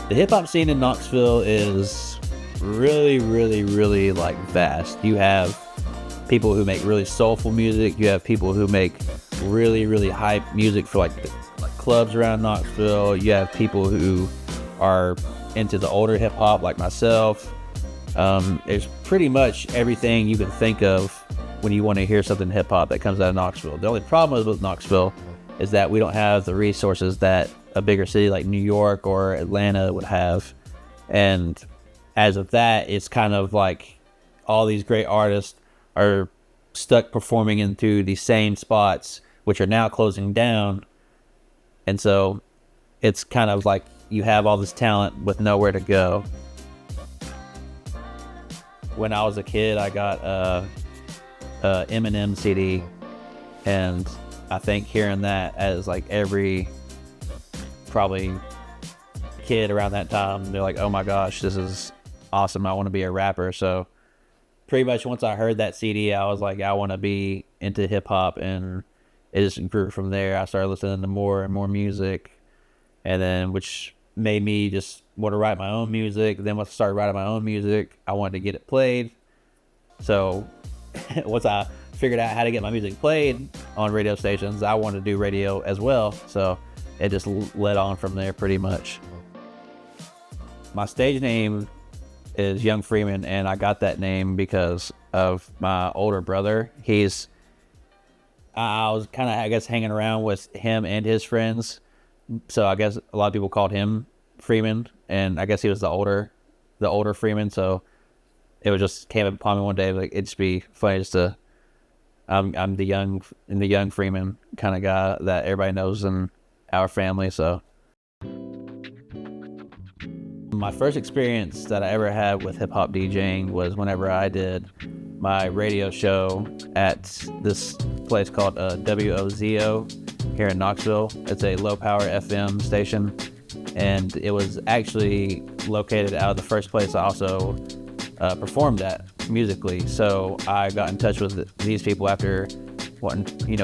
The hip hop scene in Knoxville is really, really, really like vast. You have people who make really soulful music. You have people who make really, really hype music for like clubs around Knoxville. You have people who are into the older hip hop like myself. There's pretty much everything you can think of when you want to hear something hip hop that comes out of Knoxville. The only problem with Knoxville is that we don't have the resources that a bigger city like New York or Atlanta would have. And as of that, it's kind of like all these great artists are stuck performing into the same spots, which are now closing down. And so it's kind of like you have all this talent with nowhere to go. When I was a kid, I got a Eminem CD, and I think hearing that as like every probably kid around that time, they're like, oh my gosh, this is awesome, I want to be a rapper. So pretty much once I heard that CD, I was like, I want to be into hip hop, and it just grew from there. I started listening to more and more music, and then which made me just want to write my own music. Then once I started writing my own music, I wanted to get it played. So once I figured out how to get my music played on radio stations, I wanted to do radio as well. So it just led on from there pretty much. My stage name is Young Freeman, and I got that name because of my older brother. I was kind of, I guess, hanging around with him and his friends. So I guess a lot of people called him Freeman, and I guess he was the older Freeman. So it was just came upon me one day, like it'd just be funny just to, I'm the young Freeman kind of guy that everybody knows in our family. So my first experience that I ever had with hip hop DJing was whenever I did my radio show at this place called WOZO here in Knoxville. It's a low power FM station, and it was actually located out of the first place I also performed at musically. So I got in touch with these people after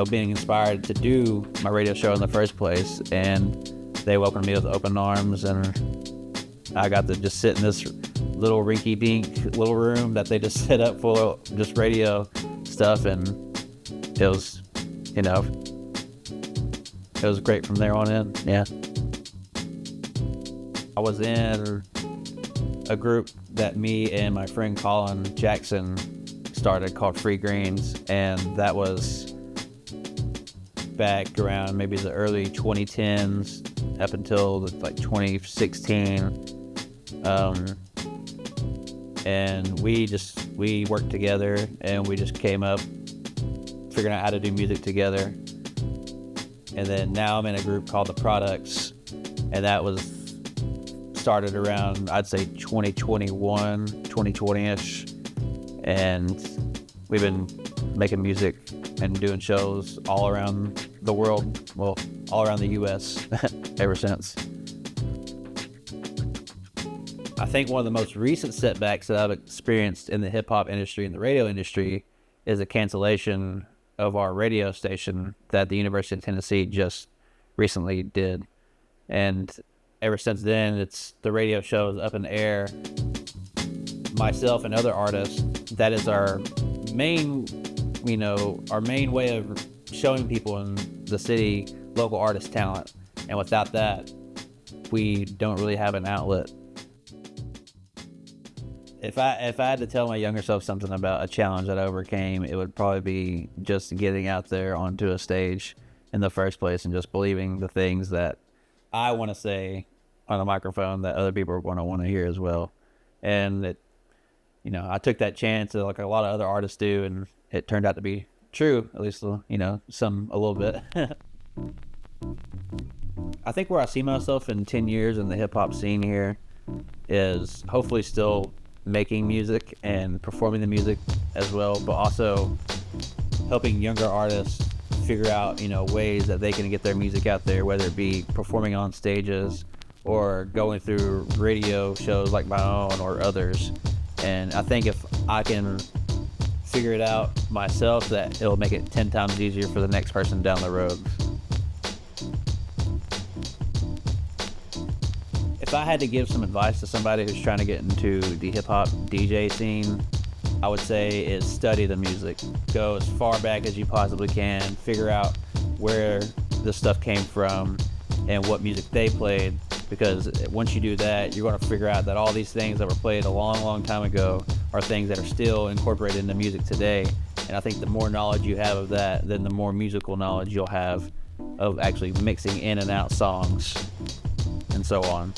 being inspired to do my radio show in the first place, and they welcomed me with open arms, and I got to just sit in this little rinky-dink little room that they just set up full of just radio stuff, and it was great from there on in. Yeah. I was in a group that me and my friend Colin Jackson started called Free Greens, and that was back around maybe the early 2010s up until like 2016. And we worked together, and we just came up figuring out how to do music together. And then now I'm in a group called The Products, and that was started around, I'd say 2021, 2020-ish. And we've been making music and doing shows all around the world, well, all around the US ever since. I think one of the most recent setbacks that I've experienced in the hip hop industry and the radio industry is a cancellation of our radio station that the University of Tennessee just recently did. And ever since then, the radio show is up in the air. Myself and other artists, that is our main way of showing people in the city local artist talent. And without that, we don't really have an outlet. If I had to tell my younger self something about a challenge that I overcame, it would probably be just getting out there onto a stage in the first place and just believing the things that I want to say on a microphone that other people are going to want to hear as well. And I took that chance like a lot of other artists do, and it turned out to be true, at least, a little bit. I think where I see myself in 10 years in the hip hop scene here is hopefully still making music and performing the music as well, but also helping younger artists figure out, ways that they can get their music out there, whether it be performing on stages or going through radio shows like my own or others. And I think if I can figure it out myself, that it'll make it 10 times easier for the next person down the road. If if I had to give some advice to somebody who's trying to get into the hip hop DJ scene, I would say is study the music. Go as far back as you possibly can. Figure out where this stuff came from and what music they played. Because once you do that, you're going to figure out that all these things that were played a long, long time ago are things that are still incorporated into music today. And I think the more knowledge you have of that, then the more musical knowledge you'll have of actually mixing in and out songs and so on.